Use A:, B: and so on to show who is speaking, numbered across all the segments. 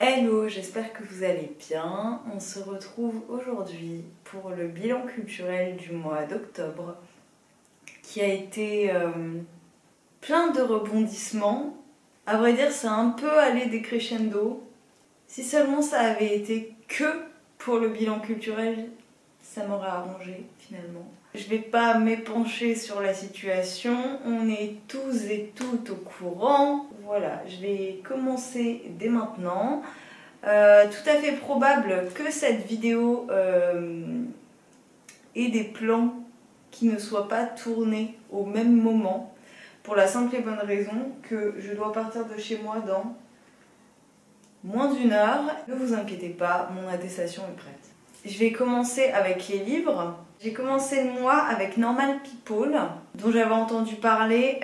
A: Hello, j'espère que vous allez bien. On se retrouve aujourd'hui pour le bilan culturel du mois d'octobre qui a été plein de rebondissements. À vrai dire, ça a un peu allé décrescendo. Si seulement ça avait été que pour le bilan culturel, ça m'aurait arrangé finalement. Je vais pas m'épancher sur la situation, on est tous et toutes au courant. Voilà, je vais commencer dès maintenant. Tout à fait probable que cette vidéo ait des plans qui ne soient pas tournés au même moment, pour la simple et bonne raison que je dois partir de chez moi dans moins d'1 heure. Ne vous inquiétez pas, mon attestation est prête. Je vais commencer avec les livres. J'ai commencé le mois avec Normal People, dont j'avais entendu parler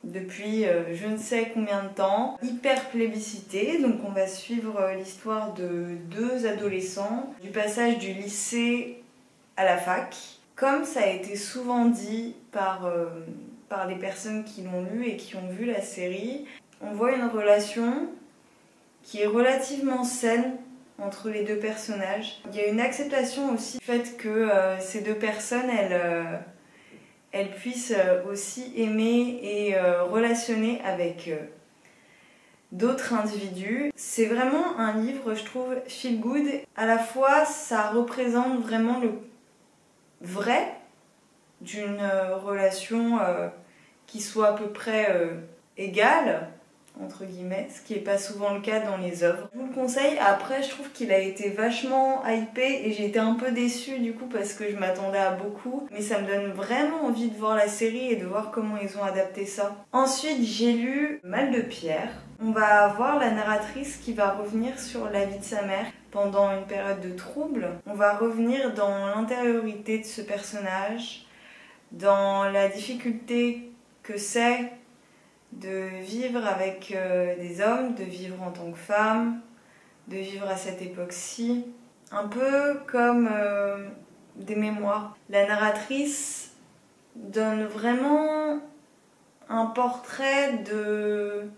A: depuis je ne sais combien de temps, hyper plébiscité. Donc on va suivre l'histoire de 2 adolescents, du passage du lycée à la fac. Comme ça a été souvent dit par les personnes qui l'ont lu et qui ont vu la série, on voit une relation qui est relativement saine entre les 2 personnages. Il y a une acceptation aussi du fait que ces 2 personnes, elles puissent aussi aimer et relationner avec d'autres individus. C'est vraiment un livre, je trouve, feel good. À la fois, ça représente vraiment le vrai d'une relation qui soit à peu près égale, entre guillemets, ce qui n'est pas souvent le cas dans les œuvres. Je vous le conseille. Après, je trouve qu'il a été vachement hypé et j'ai été un peu déçue du coup parce que je m'attendais à beaucoup. Mais ça me donne vraiment envie de voir la série et de voir comment ils ont adapté ça. Ensuite, j'ai lu Mal de Pierre. On va avoir la narratrice qui va revenir sur la vie de sa mère pendant une période de trouble. On va revenir dans l'intériorité de ce personnage, dans la difficulté que c'est de vivre avec des hommes, de vivre en tant que femme, de vivre à cette époque-ci, un peu comme des mémoires. La narratrice donne vraiment un portrait de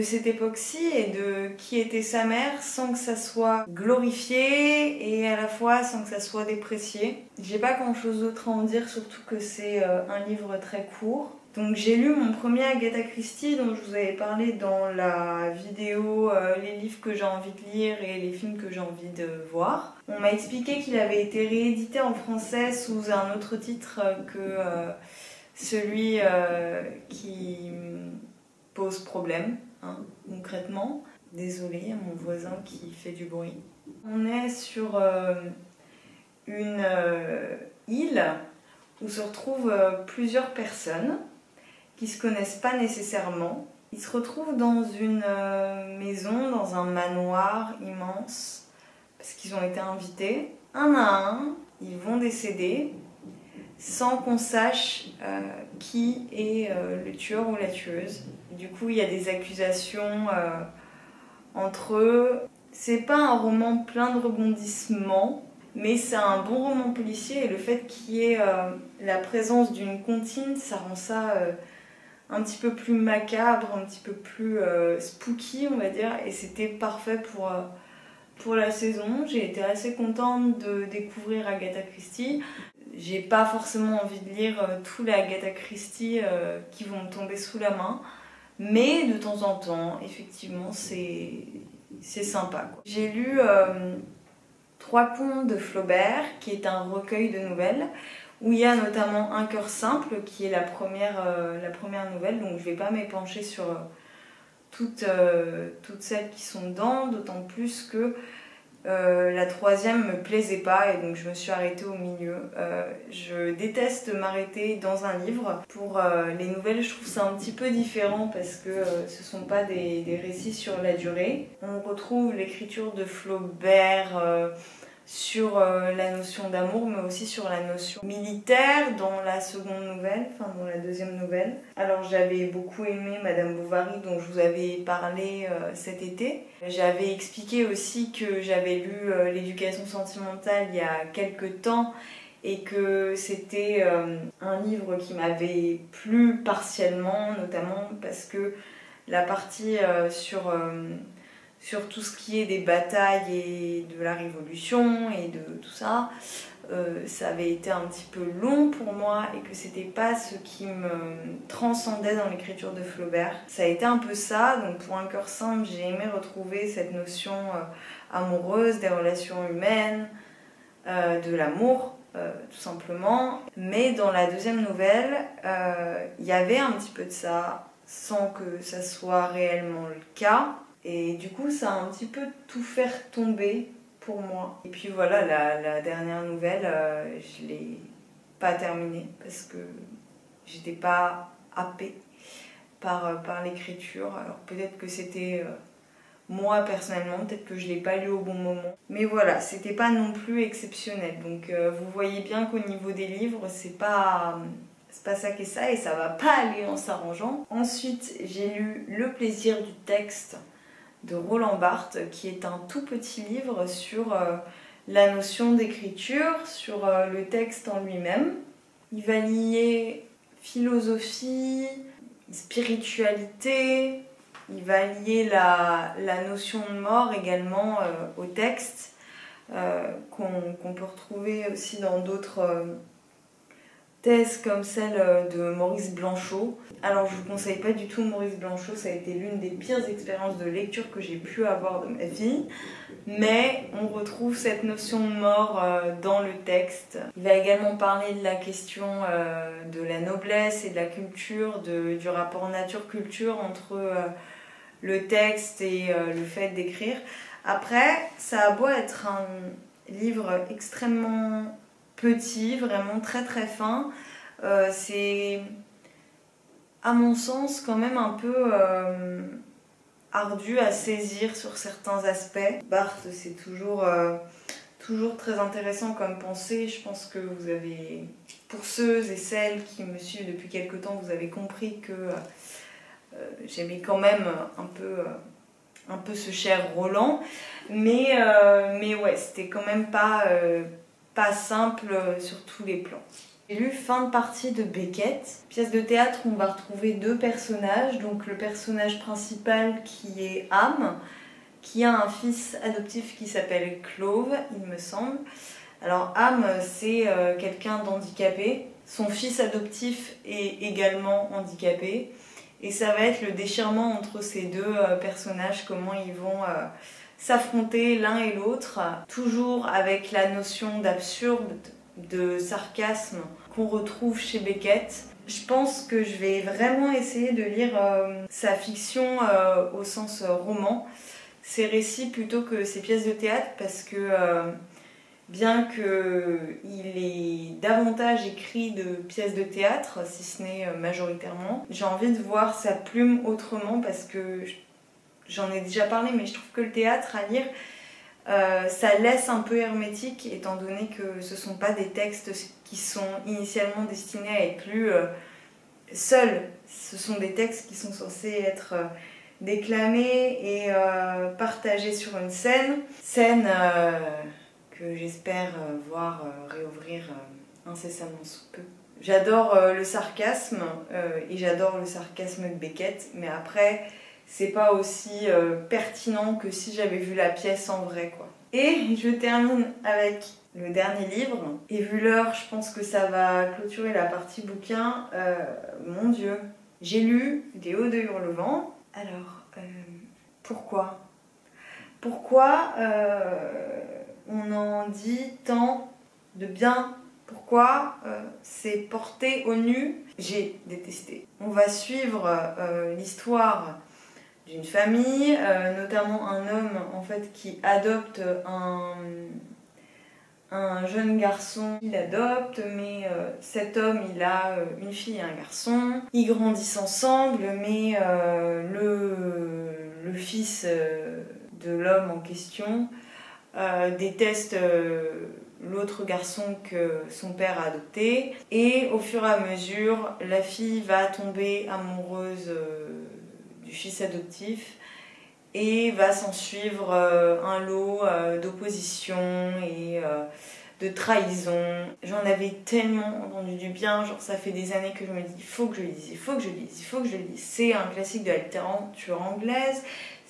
A: cette époque-ci et de qui était sa mère sans que ça soit glorifié et à la fois sans que ça soit déprécié. J'ai pas grand-chose d'autre à en dire, surtout que c'est un livre très court. Donc j'ai lu mon premier Agatha Christie dont je vous avais parlé dans la vidéo les livres que j'ai envie de lire et les films que j'ai envie de voir. On m'a expliqué qu'il avait été réédité en français sous un autre titre que celui qui pose problème, hein, concrètement. Désolée, il y a mon voisin qui fait du bruit. On est sur une île où se retrouvent plusieurs personnes qui se connaissent pas nécessairement. Ils se retrouvent dans une maison, dans un manoir immense, parce qu'ils ont été invités. Un à un, ils vont décéder sans qu'on sache qui est le tueur ou la tueuse. Du coup, il y a des accusations entre eux. C'est pas un roman plein de rebondissements, mais c'est un bon roman policier et le fait qu'il y ait la présence d'une comptine, ça rend ça un petit peu plus macabre, un petit peu plus spooky, on va dire, et c'était parfait pour la saison. J'ai été assez contente de découvrir Agatha Christie. J'ai pas forcément envie de lire tous les Agatha Christie qui vont me tomber sous la main, mais de temps en temps, effectivement, c'est sympa, quoi. J'ai lu 3 contes de Flaubert, qui est un recueil de nouvelles, où il y a notamment Un cœur simple, qui est la première nouvelle, donc je vais pas m'épancher sur toutes celles qui sont dedans, d'autant plus que la 3e me plaisait pas et donc je me suis arrêtée au milieu. Je déteste m'arrêter dans un livre. Pour les nouvelles, je trouve ça un petit peu différent parce que ce sont pas des récits sur la durée. On retrouve l'écriture de Flaubert sur la notion d'amour, mais aussi sur la notion militaire dans la seconde nouvelle, enfin dans la 2e nouvelle. Alors j'avais beaucoup aimé Madame Bovary dont je vous avais parlé cet été. J'avais expliqué aussi que j'avais lu L'éducation sentimentale il y a quelques temps et que c'était un livre qui m'avait plu partiellement, notamment parce que la partie sur sur tout ce qui est des batailles et de la Révolution et de tout ça. Ça avait été un petit peu long pour moi et que c'était pas ce qui me transcendait dans l'écriture de Flaubert. Ça a été un peu ça, donc pour Un cœur simple, j'ai aimé retrouver cette notion amoureuse, des relations humaines, de l'amour, tout simplement. Mais dans la deuxième nouvelle, il y avait un petit peu de ça, sans que ça soit réellement le cas. Et du coup, ça a un petit peu tout fait tomber pour moi. Et puis voilà, la dernière nouvelle, je l'ai pas terminée parce que j'étais pas happée par l'écriture. Alors peut-être que c'était moi personnellement, peut-être que je l'ai pas lu au bon moment. Mais voilà, c'était pas non plus exceptionnel. Donc vous voyez bien qu'au niveau des livres, c'est pas ça qui est ça et ça va pas aller en s'arrangeant. Ensuite, j'ai lu Le plaisir du texte de Roland Barthes, qui est un tout petit livre sur la notion d'écriture, sur le texte en lui-même. Il va lier philosophie, spiritualité, il va lier la notion de mort également au texte, qu'on peut retrouver aussi dans d'autres thèse comme celle de Maurice Blanchot. Alors je vous conseille pas du tout Maurice Blanchot, ça a été l'une des pires expériences de lecture que j'ai pu avoir de ma vie, mais on retrouve cette notion de mort dans le texte. Il va également parler de la question de la noblesse et de la culture, du rapport nature-culture entre le texte et le fait d'écrire. Après, ça a beau être un livre extrêmement petit, vraiment très très fin, c'est à mon sens quand même un peu ardu à saisir sur certains aspects. Barthes, c'est toujours très intéressant comme pensée. Je pense que vous avez, pour ceux et celles qui me suivent depuis quelque temps, vous avez compris que j'aimais quand même un peu ce cher Roland, mais ouais, c'était quand même pas simple sur tous les plans. J'ai lu Fin de partie de Beckett, pièce de théâtre où on va retrouver deux personnages, donc le personnage principal qui est Am, qui a un fils adoptif qui s'appelle Clove, il me semble. Alors Am, c'est quelqu'un d'handicapé, son fils adoptif est également handicapé, et ça va être le déchirement entre ces deux personnages, comment ils vont s'affronter l'un et l'autre, toujours avec la notion d'absurde, de sarcasme qu'on retrouve chez Beckett. Je pense que je vais vraiment essayer de lire sa fiction au sens roman, ses récits plutôt que ses pièces de théâtre, parce que bien qu'il ait davantage écrit de pièces de théâtre, si ce n'est majoritairement, j'ai envie de voir sa plume autrement, parce que j'en ai déjà parlé, mais je trouve que le théâtre à lire, ça laisse un peu hermétique, étant donné que ce ne sont pas des textes qui sont initialement destinés à être lus seuls. Ce sont des textes qui sont censés être déclamés et partagés sur une scène que j'espère voir réouvrir incessamment sous peu. J'adore le sarcasme et j'adore le sarcasme de Beckett, mais après c'est pas aussi pertinent que si j'avais vu la pièce en vrai, quoi. Et je termine avec le dernier livre, et vu l'heure, je pense que ça va clôturer la partie bouquin. Mon Dieu, j'ai lu Les Hauts de Hurlevent. Alors, pourquoi on en dit tant de bien? Pourquoi c'est porté au nu? J'ai détesté. On va suivre l'histoire d'une famille, notamment un homme en fait qui adopte un jeune garçon. Il adopte, mais cet homme il a une fille et un garçon. Ils grandissent ensemble, mais le fils de l'homme en question déteste l'autre garçon que son père a adopté, et au fur et à mesure la fille va tomber amoureuse du fils adoptif et va s'en suivre un lot d'opposition et de trahison. J'en avais tellement entendu du bien, genre ça fait des années que je me dis il faut que je lise, il faut que je lise, il faut que je lise. C'est un classique de la littérature anglaise,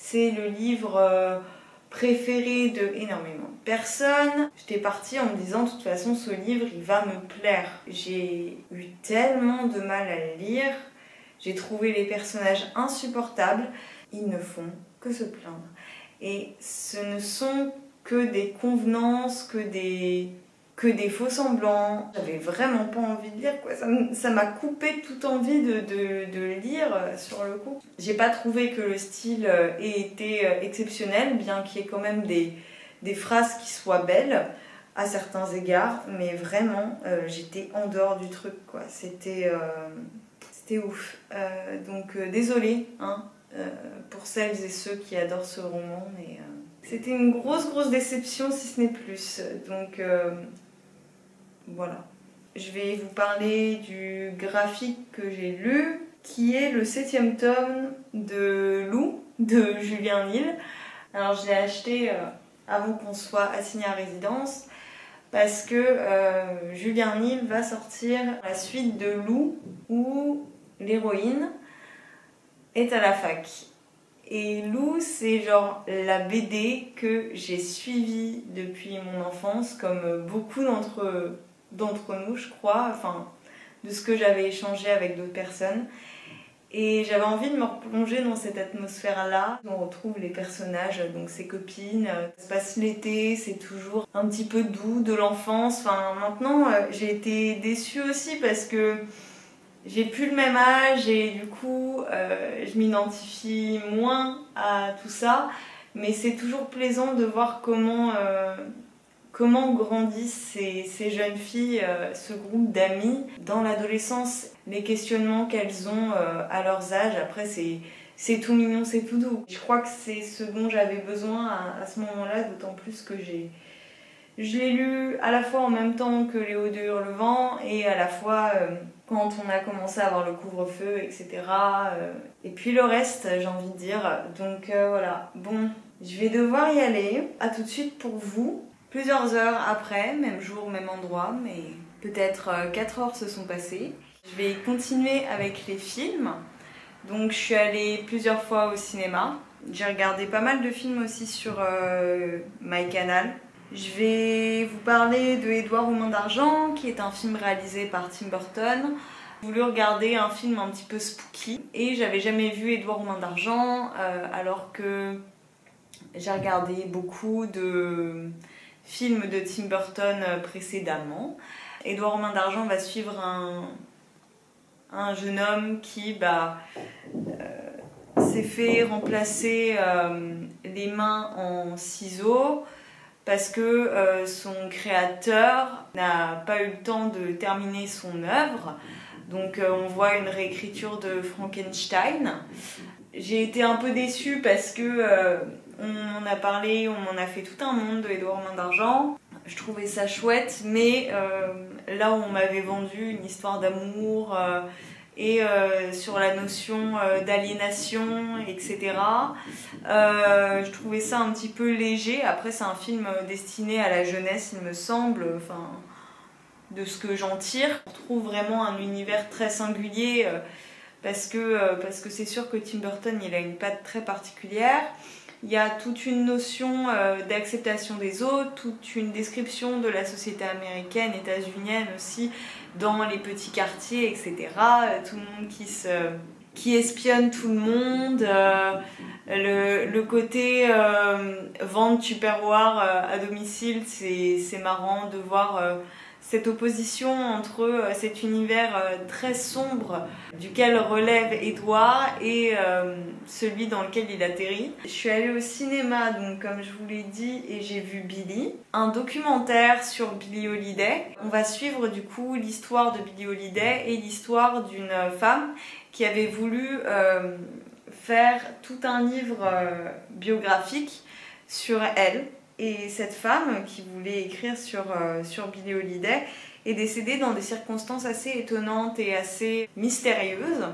A: C'est le livre préféré de énormément de personnes. J'étais partie en me disant de toute façon ce livre il va me plaire. J'ai eu tellement de mal à le lire, j'ai trouvé les personnages insupportables, ils ne font que se plaindre. Et ce ne sont que des convenances, que des faux semblants. J'avais vraiment pas envie de lire, quoi. Ça m'a coupé toute envie de lire sur le coup. J'ai pas trouvé que le style ait été exceptionnel, bien qu'il y ait quand même des phrases qui soient belles à certains égards, mais vraiment j'étais en dehors du truc, quoi. C'était ouf. Donc désolée hein, pour celles et ceux qui adorent ce roman, mais c'était une grosse déception si ce n'est plus. Donc voilà. Je vais vous parler du graphique que j'ai lu, qui est le 7e tome de Lou, de Julien Nil. Alors je l'ai acheté avant qu'on soit assigné à résidence, parce que Julien Nil va sortir la suite de Lou, où l'héroïne est à la fac. Et Lou, c'est genre la BD que j'ai suivie depuis mon enfance, comme beaucoup d'entre nous, je crois, enfin, de ce que j'avais échangé avec d'autres personnes. Et j'avais envie de me replonger dans cette atmosphère-là. On retrouve les personnages, donc ses copines. Ça se passe l'été, c'est toujours un petit peu doux, de l'enfance. Enfin, maintenant, j'ai été déçue aussi parce que j'ai plus le même âge et du coup, je m'identifie moins à tout ça. Mais c'est toujours plaisant de voir comment grandissent ces jeunes filles, ce groupe d'amis dans l'adolescence, les questionnements qu'elles ont à leurs âges. Après, c'est tout mignon, c'est tout doux. Je crois que c'est ce dont j'avais besoin à ce moment-là, d'autant plus que je l'ai lu à la fois en même temps que Léo de Hurlevent et à la fois quand on a commencé à avoir le couvre-feu, etc. Et puis le reste, j'ai envie de dire. Donc voilà, bon, je vais devoir y aller. À tout de suite pour vous. Plusieurs heures après, même jour, même endroit, mais peut-être 4 heures se sont passées. Je vais continuer avec les films. Donc je suis allée plusieurs fois au cinéma. J'ai regardé pas mal de films aussi sur MyCanal. Je vais vous parler de Édouard aux mains d'argent, qui est un film réalisé par Tim Burton. J'ai voulu regarder un film un petit peu spooky et j'avais jamais vu Édouard aux mains d'argent alors que j'ai regardé beaucoup de films de Tim Burton précédemment. Édouard aux mains d'argent va suivre un jeune homme qui s'est fait remplacer les mains en ciseaux parce que son créateur n'a pas eu le temps de terminer son œuvre. Donc on voit une réécriture de Frankenstein. J'ai été un peu déçue parce que on en a parlé, on m'en a fait tout un monde de Édouard aux mains d'argent. Je trouvais ça chouette, mais là où on m'avait vendu une histoire d'amour et sur la notion d'aliénation, etc. Je trouvais ça un petit peu léger. Après, c'est un film destiné à la jeunesse, il me semble, enfin, de ce que j'en tire. On retrouve vraiment un univers très singulier parce que c'est sûr que Tim Burton, il a une patte très particulière. Il y a toute une notion d'acceptation des autres, toute une description de la société américaine, états-unienne aussi, dans les petits quartiers, etc. Tout le monde qui espionne tout le monde. Le côté vente Tupperware à domicile, c'est marrant de voir cette opposition entre cet univers très sombre duquel relève Édouard et celui dans lequel il atterrit. Je suis allée au cinéma, donc comme je vous l'ai dit, et j'ai vu Billy, un documentaire sur Billie Holiday. On va suivre du coup l'histoire de Billie Holiday et l'histoire d'une femme qui avait voulu faire tout un livre biographique sur elle. Et cette femme qui voulait écrire sur Billie Holiday est décédée dans des circonstances assez étonnantes et assez mystérieuses.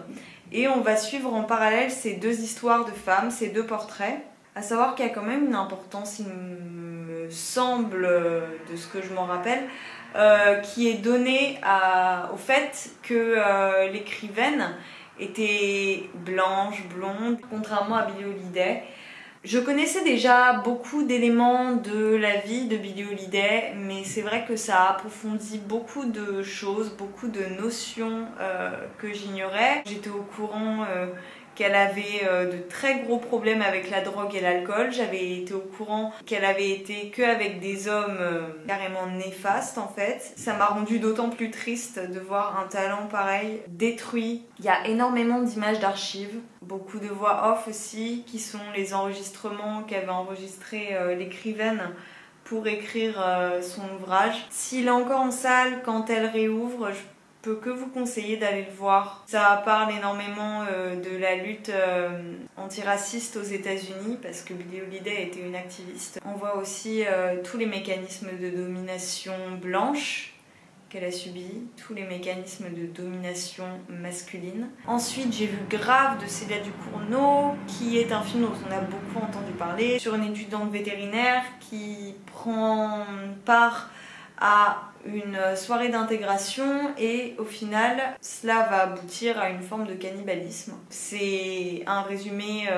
A: Et on va suivre en parallèle ces deux histoires de femmes, ces deux portraits. À savoir qu'il y a quand même une importance, il me semble, de ce que je m'en rappelle, qui est donnée au fait que l'écrivaine était blanche, blonde, contrairement à Billie Holiday. Je connaissais déjà beaucoup d'éléments de la vie de Billie Holiday, mais c'est vrai que ça approfondit beaucoup de choses, beaucoup de notions que j'ignorais. J'étais au courant qu'elle avait de très gros problèmes avec la drogue et l'alcool. J'avais été au courant qu'elle avait été qu'avec des hommes carrément néfastes en fait. Ça m'a rendu d'autant plus triste de voir un talent pareil détruit. Il y a énormément d'images d'archives, beaucoup de voix off aussi, qui sont les enregistrements qu'avait enregistré l'écrivaine pour écrire son ouvrage. S'il est encore en salle quand elle réouvre, je peux que vous conseiller d'aller le voir. Ça parle énormément de la lutte antiraciste aux États-Unis parce que Billie Holiday était une activiste. On voit aussi tous les mécanismes de domination blanche qu'elle a subi, tous les mécanismes de domination masculine. Ensuite, j'ai vu Grave de Célia Ducournau, qui est un film dont on a beaucoup entendu parler, sur une étudiante vétérinaire qui prend part à une soirée d'intégration et au final cela va aboutir à une forme de cannibalisme. C'est un résumé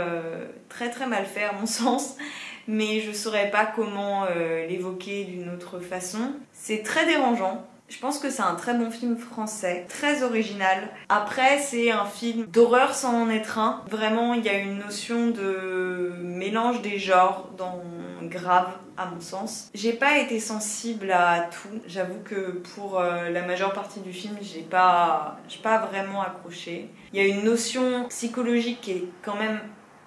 A: très très mal fait à mon sens, mais je saurais pas comment l'évoquer d'une autre façon. C'est très dérangeant. Je pense que c'est un très bon film français, très original. Après, c'est un film d'horreur sans en être un. Vraiment, il y a une notion de mélange des genres dans Grave, à mon sens. J'ai pas été sensible à tout. J'avoue que pour la majeure partie du film, j'ai pas vraiment accroché. Il y a une notion psychologique qui est quand même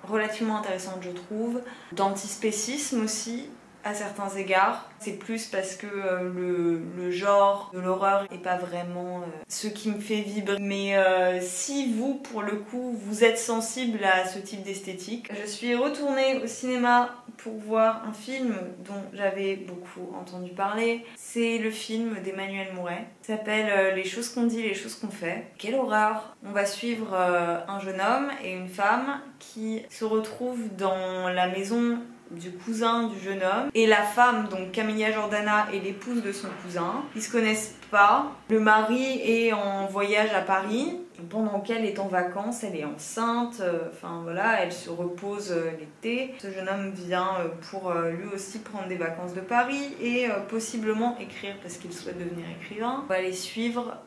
A: relativement intéressante, je trouve. D'antispécisme aussi, à certains égards. C'est plus parce que le genre de l'horreur n'est pas vraiment ce qui me fait vibrer. Mais si vous, pour le coup, vous êtes sensible à ce type d'esthétique, je suis retournée au cinéma pour voir un film dont j'avais beaucoup entendu parler. C'est le film d'Emmanuel Mouret. Ça s'appelle Les choses qu'on dit, les choses qu'on fait. Quelle horreur! On va suivre un jeune homme et une femme qui se retrouvent dans la maison du cousin du jeune homme, et la femme, donc Camilla Jordana, est l'épouse de son cousin. Ils se connaissent pas. Le mari est en voyage à Paris pendant qu'elle est en vacances, elle est enceinte, enfin voilà, elle se repose l'été. Ce jeune homme vient pour lui aussi prendre des vacances de Paris et possiblement écrire parce qu'il souhaite devenir écrivain. On va les suivre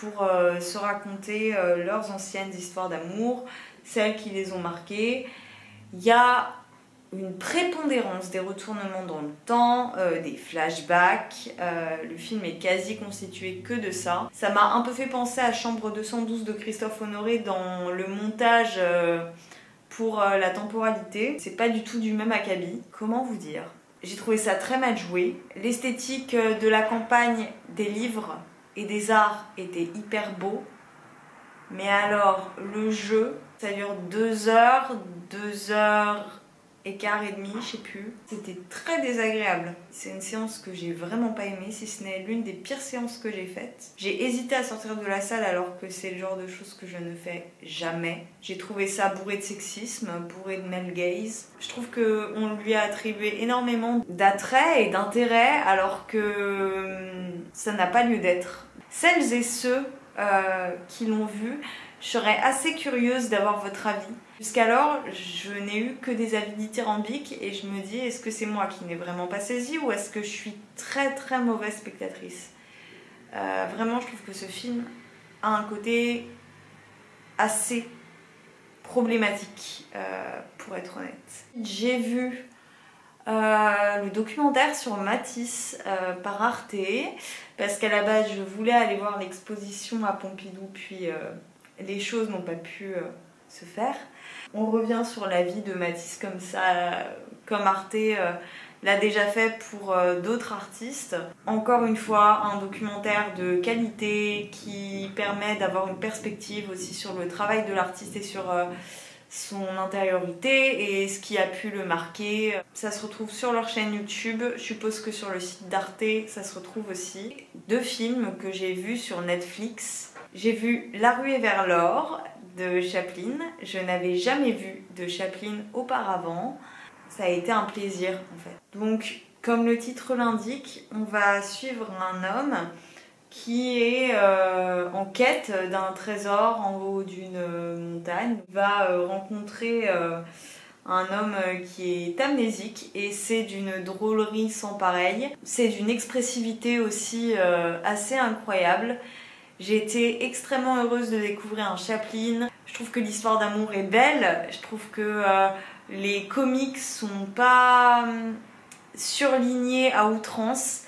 A: pour se raconter leurs anciennes histoires d'amour, celles qui les ont marquées. Il y a une prépondérance des retournements dans le temps, des flashbacks. Le film est quasi constitué que de ça. Ça m'a un peu fait penser à Chambre 212 de Christophe Honoré dans le montage pour la temporalité. C'est pas du tout du même acabit. Comment vous dire? J'ai trouvé ça très mal joué. L'esthétique de la campagne des livres et des arts était hyper beau. Mais alors, le jeu, ça dure 2 heures, 2 heures et quart et demi, je sais plus. C'était très désagréable. C'est une séance que j'ai vraiment pas aimée, si ce n'est l'une des pires séances que j'ai faites. J'ai hésité à sortir de la salle alors que c'est le genre de choses que je ne fais jamais. J'ai trouvé ça bourré de sexisme, bourré de male gaze. Je trouve qu'on lui a attribué énormément d'attrait et d'intérêt alors que ça n'a pas lieu d'être. Celles et ceux qui l'ont vu, je serais assez curieuse d'avoir votre avis. Jusqu'alors, je n'ai eu que des avis dithyrambiques et je me dis, est-ce que c'est moi qui n'ai vraiment pas saisi ou est-ce que je suis très très mauvaise spectatrice? Vraiment, je trouve que ce film a un côté assez problématique, pour être honnête. J'ai vu le documentaire sur Matisse par Arte, parce qu'à la base, je voulais aller voir l'exposition à Pompidou, puis les choses n'ont pas pu se faire. On revient sur la vie de Matisse comme ça, comme Arte l'a déjà fait pour d'autres artistes. Encore une fois, un documentaire de qualité qui permet d'avoir une perspective aussi sur le travail de l'artiste et sur son intériorité et ce qui a pu le marquer. Ça se retrouve sur leur chaîne YouTube, je suppose que sur le site d'Arte ça se retrouve aussi. 2 films que j'ai vus sur Netflix. J'ai vu La ruée vers l'or de Chaplin. Je n'avais jamais vu de Chaplin auparavant. Ça a été un plaisir en fait. Donc, comme le titre l'indique, on va suivre un homme qui est en quête d'un trésor en haut d'une montagne. Il va rencontrer un homme qui est amnésique et c'est d'une drôlerie sans pareil. C'est d'une expressivité aussi assez incroyable. J'ai été extrêmement heureuse de découvrir un Chaplin. Je trouve que l'histoire d'amour est belle. Je trouve que les comiques sont pas surlignés à outrance.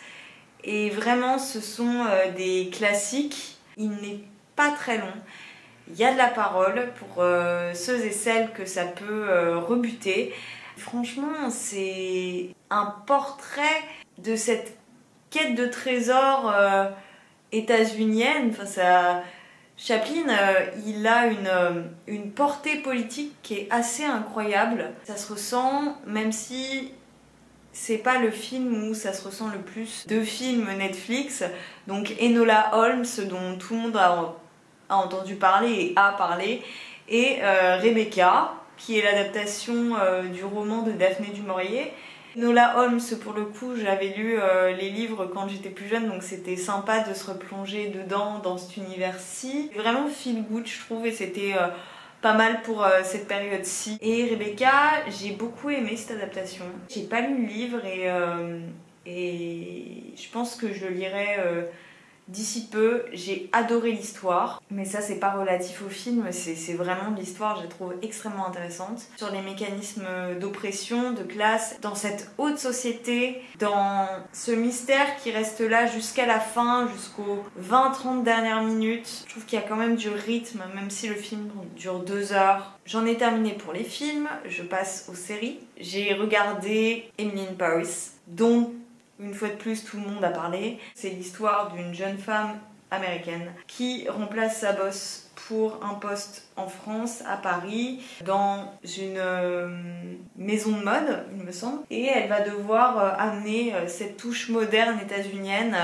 A: Et vraiment, ce sont des classiques. Il n'est pas très long. Il y a de la parole pour ceux et celles que ça peut rebuter. Franchement, c'est un portrait de cette quête de trésor états-unienne. Enfin, Chaplin, il a une portée politique qui est assez incroyable. Ça se ressent, même si c'est pas le film où ça se ressent le plus de films Netflix. Donc Enola Holmes, dont tout le monde a entendu parler et a parlé, et Rebecca, qui est l'adaptation du roman de Daphné du Maurier. Enola Holmes, pour le coup, j'avais lu les livres quand j'étais plus jeune, donc c'était sympa de se replonger dedans, dans cet univers-ci. Vraiment feel good, je trouve, et c'était pas mal pour cette période-ci. Et Rebecca, j'ai beaucoup aimé cette adaptation. J'ai pas lu le livre et je pense que je le lirai d'ici peu. J'ai adoré l'histoire, mais ça c'est pas relatif au film, c'est vraiment l'histoire, je la trouve extrêmement intéressante. Sur les mécanismes d'oppression, de classe, dans cette haute société, dans ce mystère qui reste là jusqu'à la fin, jusqu'aux 20-30 dernières minutes. Je trouve qu'il y a quand même du rythme, même si le film dure 2 heures. J'en ai terminé pour les films, je passe aux séries. J'ai regardé Emily in Paris, dont une fois de plus, tout le monde a parlé. C'est l'histoire d'une jeune femme américaine qui remplace sa boss pour un poste en France, à Paris, dans une maison de mode, il me semble. Et elle va devoir amener cette touche moderne états-unienne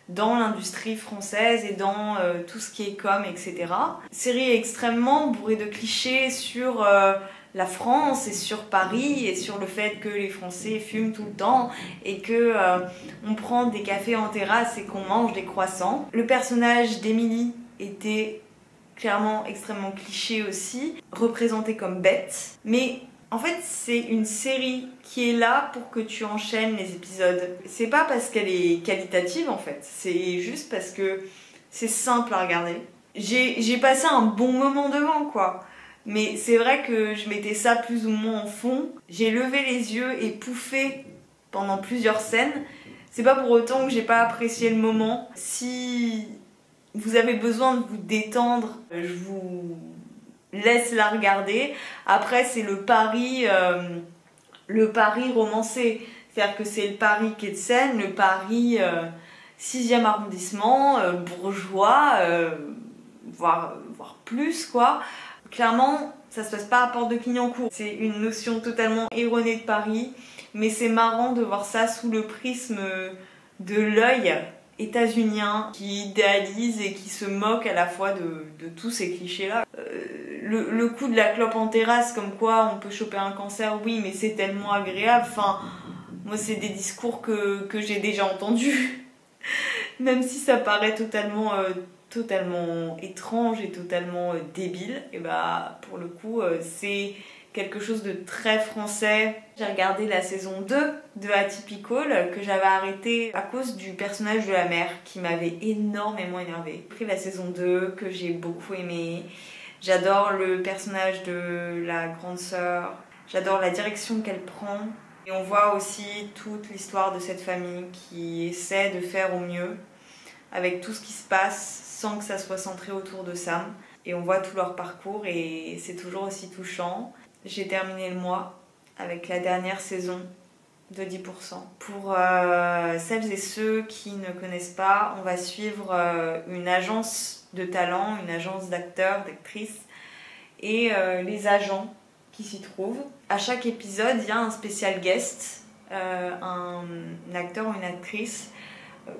A: dans l'industrie française et dans tout ce qui est com, etc. Série extrêmement bourrée de clichés sur la France et sur Paris et sur le fait que les Français fument tout le temps et que on prend des cafés en terrasse et qu'on mange des croissants. Le personnage d'Emily était clairement extrêmement cliché aussi, représenté comme bête, mais en fait c'est une série qui est là pour que tu enchaînes les épisodes. C'est pas parce qu'elle est qualitative en fait, c'est juste parce que c'est simple à regarder. J'ai passé un bon moment devant quoi. Mais c'est vrai que je mettais ça plus ou moins en fond. J'ai levé les yeux et pouffé pendant plusieurs scènes. C'est pas pour autant que j'ai pas apprécié le moment. Si vous avez besoin de vous détendre, je vous laisse la regarder. Après, c'est le Paris romancé. C'est-à-dire que c'est le Paris quai de Seine, le Paris 6e arrondissement, bourgeois, voire plus quoi. Clairement, ça se passe pas à Porte de Clignancourt. C'est une notion totalement erronée de Paris, mais c'est marrant de voir ça sous le prisme de l'œil états-unien qui idéalise et qui se moque à la fois de tous ces clichés-là. Le coup de la clope en terrasse, comme quoi on peut choper un cancer, oui, mais c'est tellement agréable. Enfin, moi, c'est des discours que j'ai déjà entendus, même si ça paraît totalement étrange et totalement débile, et bah pour le coup c'est quelque chose de très français. J'ai regardé la saison 2 de Atypical que j'avais arrêté à cause du personnage de la mère qui m'avait énormément énervée. J'ai pris la saison 2 que j'ai beaucoup aimé. J'adore le personnage de la grande sœur, j'adore la direction qu'elle prend. Et on voit aussi toute l'histoire de cette famille qui essaie de faire au mieux avec tout ce qui se passe sans que ça soit centré autour de Sam. Et on voit tout leur parcours et c'est toujours aussi touchant. J'ai terminé le mois avec la dernière saison de 10%. Pour celles et ceux qui ne connaissent pas, on va suivre une agence de talent, une agence d'acteurs, d'actrices et les agents qui s'y trouvent. À chaque épisode, il y a un spécial guest, un acteur ou une actrice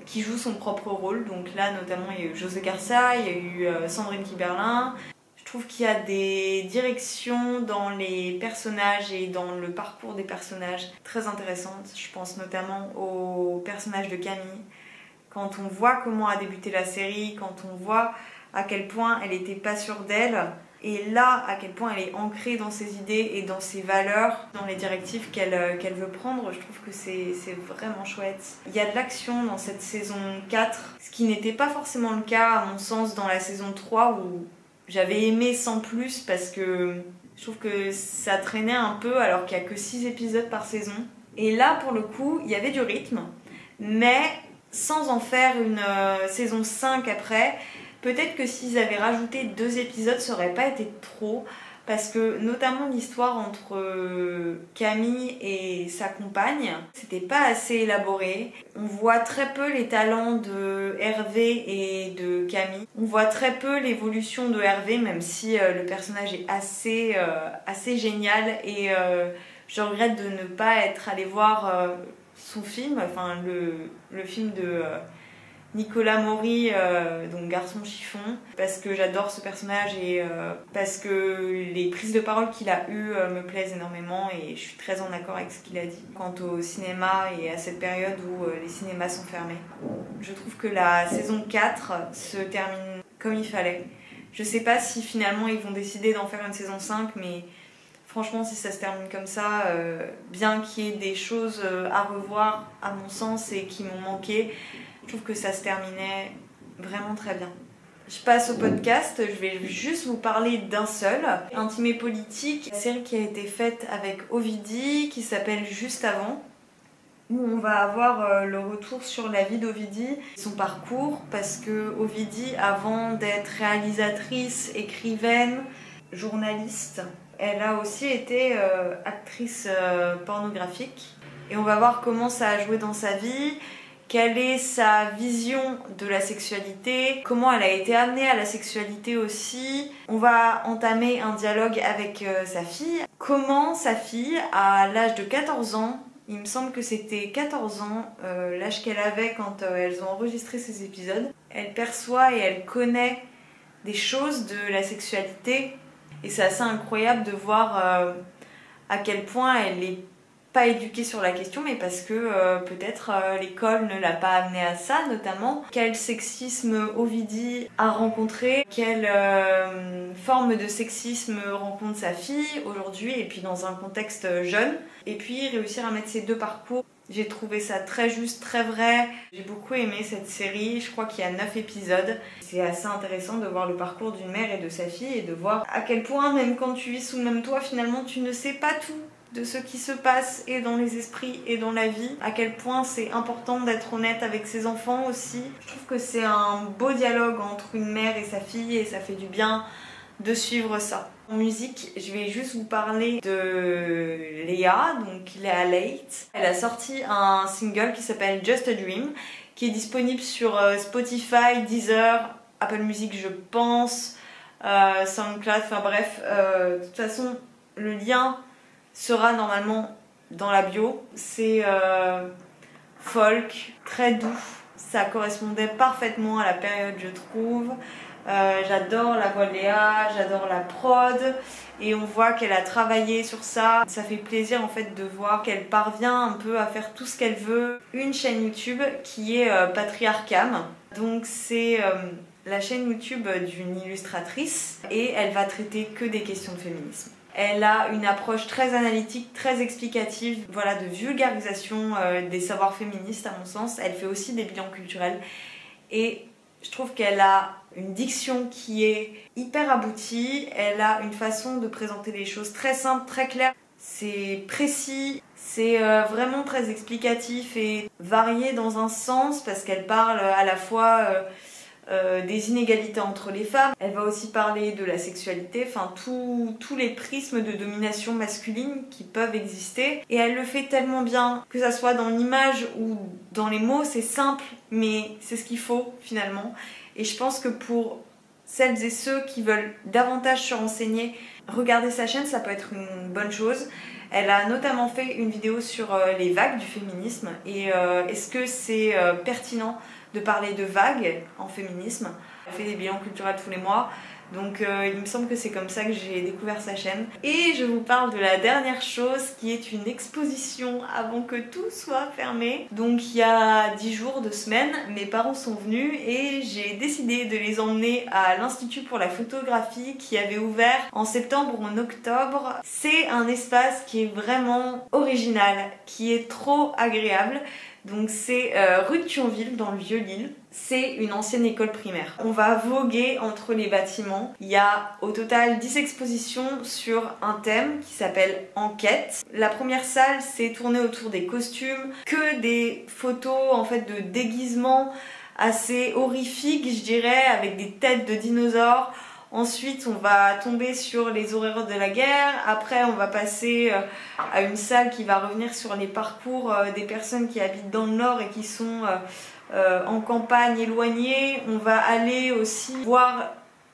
A: qui joue son propre rôle. Donc là notamment il y a eu José Garcia, il y a eu Sandrine Kiberlin. Je trouve qu'il y a des directions dans les personnages et dans le parcours des personnages très intéressantes. Je pense notamment au personnage de Camille. Quand on voit comment a débuté la série, quand on voit à quel point elle était pas sûre d'elle Et là, à quel point elle est ancrée dans ses idées et dans ses valeurs, dans les directives qu'elle veut prendre, je trouve que c'est vraiment chouette. Il y a de l'action dans cette saison 4, ce qui n'était pas forcément le cas à mon sens dans la saison 3 où j'avais aimé sans plus parce que je trouve que ça traînait un peu alors qu'il n'y a que 6 épisodes par saison. Et là, pour le coup, il y avait du rythme, mais sans en faire une saison 5 après. Peut-être que s'ils avaient rajouté 2 épisodes, ça aurait pas été trop. Parce que notamment l'histoire entre Camille et sa compagne, c'était pas assez élaboré. On voit très peu les talents de Hervé et de Camille. On voit très peu l'évolution de Hervé, même si le personnage est assez génial. Et je regrette de ne pas être allée voir son film, enfin le film de Nicolas Maury, donc Garçon chiffon, parce que j'adore ce personnage et parce que les prises de parole qu'il a eues me plaisent énormément et je suis très en accord avec ce qu'il a dit quant au cinéma et à cette période où les cinémas sont fermés. Je trouve que la saison 4 se termine comme il fallait. Je sais pas si finalement ils vont décider d'en faire une saison 5, mais franchement, si ça se termine comme ça, bien qu'il y ait des choses à revoir à mon sens et qui m'ont manqué, je trouve que ça se terminait vraiment très bien. Je passe au podcast, je vais juste vous parler d'un seul, Intime et politique, une série qui a été faite avec Ovidie, qui s'appelle Juste avant, où on va avoir le retour sur la vie d'Ovidie, son parcours, parce que Ovidie, avant d'être réalisatrice, écrivaine, journaliste, elle a aussi été actrice pornographique. Et on va voir comment ça a joué dans sa vie, quelle est sa vision de la sexualité, comment elle a été amenée à la sexualité aussi. On va entamer un dialogue avec sa fille. Comment sa fille, à l'âge de 14 ans, il me semble que c'était 14 ans, l'âge qu'elle avait quand elles ont enregistré ces épisodes, elle perçoit et elle connaît des choses de la sexualité. Et c'est assez incroyable de voir à quel point elle est pas éduquée sur la question, mais parce que peut-être l'école ne l'a pas amenée à ça, notamment. Quel sexisme Ovidie a rencontré, quelle forme de sexisme rencontre sa fille aujourd'hui, et puis dans un contexte jeune. Et puis réussir à mettre ces deux parcours. J'ai trouvé ça très juste, très vrai. J'ai beaucoup aimé cette série, je crois qu'il y a 9 épisodes. C'est assez intéressant de voir le parcours d'une mère et de sa fille et de voir à quel point, même quand tu vis sous le même toit, finalement tu ne sais pas tout de ce qui se passe et dans les esprits et dans la vie. À quel point c'est important d'être honnête avec ses enfants aussi. Je trouve que c'est un beau dialogue entre une mère et sa fille et ça fait du bien de suivre ça. En musique, je vais juste vous parler de Léa, donc Léa Late. Elle a sorti un single qui s'appelle Just a Dream, qui est disponible sur Spotify, Deezer, Apple Music je pense, SoundCloud, enfin bref. De toute façon, le lien sera normalement dans la bio. C'est folk, très doux. Ça correspondait parfaitement à la période, je trouve. J'adore la voix de Léa, j'adore la prod et on voit qu'elle a travaillé sur ça. Ça fait plaisir en fait de voir qu'elle parvient un peu à faire tout ce qu'elle veut. Une chaîne YouTube qui est Patriarcam, donc c'est la chaîne YouTube d'une illustratrice et elle va traiter que des questions de féminisme. Elle a une approche très analytique, très explicative, voilà, de vulgarisation des savoirs féministes à mon sens. Elle fait aussi des bilans culturels et je trouve qu'elle a une diction qui est hyper aboutie, elle a une façon de présenter les choses très simple, très claire. C'est précis, c'est vraiment très explicatif et varié dans un sens parce qu'elle parle à la fois des inégalités entre les femmes. Elle va aussi parler de la sexualité, enfin tous les prismes de domination masculine qui peuvent exister. Et elle le fait tellement bien, que ça soit dans l'image ou dans les mots, c'est simple, mais c'est ce qu'il faut finalement. Et je pense que pour celles et ceux qui veulent davantage se renseigner, regarder sa chaîne, ça peut être une bonne chose. Elle a notamment fait une vidéo sur les vagues du féminisme et est-ce que c'est pertinent de parler de vagues en féminisme. Elle fait des bilans culturels tous les mois, Donc il me semble que c'est comme ça que j'ai découvert sa chaîne. Et je vous parle de la dernière chose qui est une exposition avant que tout soit fermé. Donc il y a 10 jours, 2 semaines, mes parents sont venus et j'ai décidé de les emmener à l'Institut pour la photographie qui avait ouvert en septembre ou en octobre. C'est un espace qui est vraiment original, qui est trop agréable. Donc c'est rue de Thionville dans le Vieux-Lille. C'est une ancienne école primaire. On va voguer entre les bâtiments. Il y a au total 10 expositions sur un thème qui s'appelle Enquête. La première salle c'est tourné autour des costumes, que des photos en fait de déguisements assez horrifiques je dirais, avec des têtes de dinosaures. Ensuite, on va tomber sur les horreurs de la guerre. Après, on va passer à une salle qui va revenir sur les parcours des personnes qui habitent dans le Nord et qui sont en campagne éloignée. On va aller aussi voir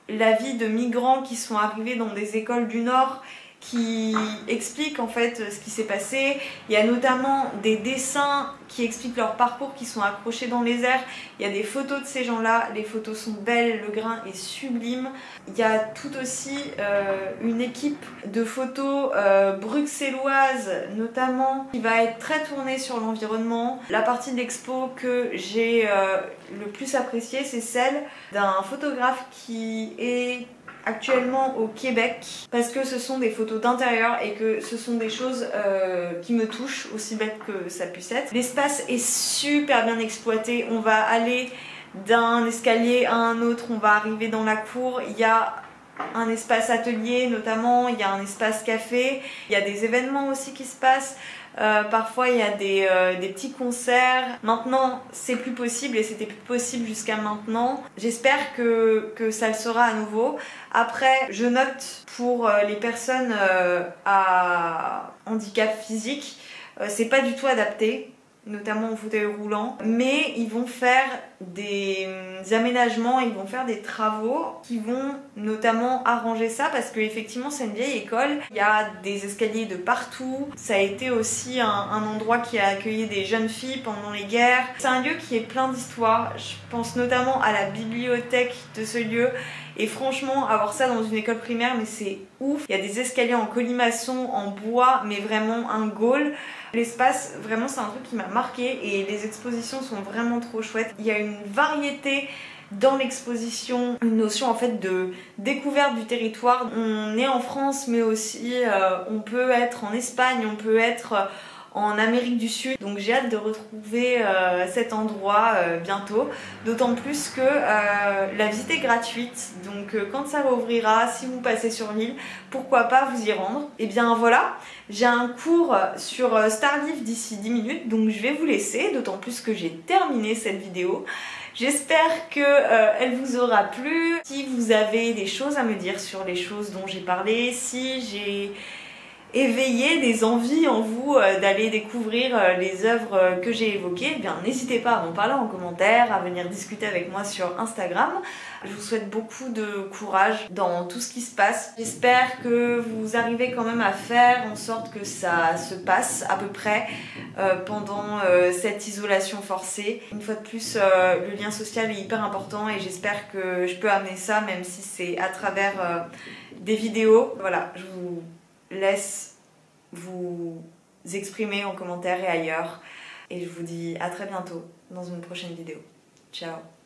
A: la vie de migrants qui sont arrivés dans des écoles du Nord, qui expliquent en fait ce qui s'est passé. Il y a notamment des dessins qui expliquent leur parcours qui sont accrochés dans les airs. Il y a des photos de ces gens-là, les photos sont belles, le grain est sublime. Il y a tout aussi une équipe de photos bruxelloises notamment qui va être très tournée sur l'environnement. La partie de l'expo que j'ai le plus appréciée, c'est celle d'un photographe qui est actuellement au Québec parce que ce sont des photos d'intérieur et que ce sont des choses qui me touchent, aussi bête que ça puisse être. L'espace est super bien exploité, on va aller d'un escalier à un autre, on va arriver dans la cour, il y a un espace atelier notamment, il y a un espace café, il y a des événements aussi qui se passent. Parfois il y a des petits concerts. Maintenant c'est plus possible et c'était plus possible jusqu'à maintenant. J'espère que ça le sera à nouveau. Après je note pour les personnes à handicap physique, c'est pas du tout adapté, notamment au fauteuil roulant, mais ils vont faire des aménagements, ils vont faire des travaux qui vont notamment arranger ça parce que effectivement c'est une vieille école, il y a des escaliers de partout, ça a été aussi un endroit qui a accueilli des jeunes filles pendant les guerres. C'est un lieu qui est plein d'histoires, je pense notamment à la bibliothèque de ce lieu. Et franchement, avoir ça dans une école primaire, mais c'est ouf. Il y a des escaliers en colimaçon, en bois, mais vraiment un goal. L'espace, vraiment, c'est un truc qui m'a marqué et les expositions sont vraiment trop chouettes. Il y a une variété dans l'exposition, une notion en fait de découverte du territoire. On est en France, mais aussi on peut être en Espagne, on peut être en Amérique du Sud, donc j'ai hâte de retrouver cet endroit bientôt, d'autant plus que la visite est gratuite, donc quand ça réouvrira, si vous passez sur l'île, pourquoi pas vous y rendre. Et bien voilà, j'ai un cours sur Starleaf d'ici 10 minutes, donc je vais vous laisser, d'autant plus que j'ai terminé cette vidéo. J'espère qu'elle vous aura plu. Si vous avez des choses à me dire sur les choses dont j'ai parlé, si j'ai éveiller des envies en vous d'aller découvrir les œuvres que j'ai évoquées, eh bien n'hésitez pas à m'en parler en commentaire, à venir discuter avec moi sur Instagram. Je vous souhaite beaucoup de courage dans tout ce qui se passe. J'espère que vous arrivez quand même à faire en sorte que ça se passe à peu près pendant cette isolation forcée. Une fois de plus, le lien social est hyper important et j'espère que je peux amener ça, même si c'est à travers des vidéos. Voilà, je vous laisse vous exprimer en commentaire et ailleurs. Et je vous dis à très bientôt dans une prochaine vidéo. Ciao!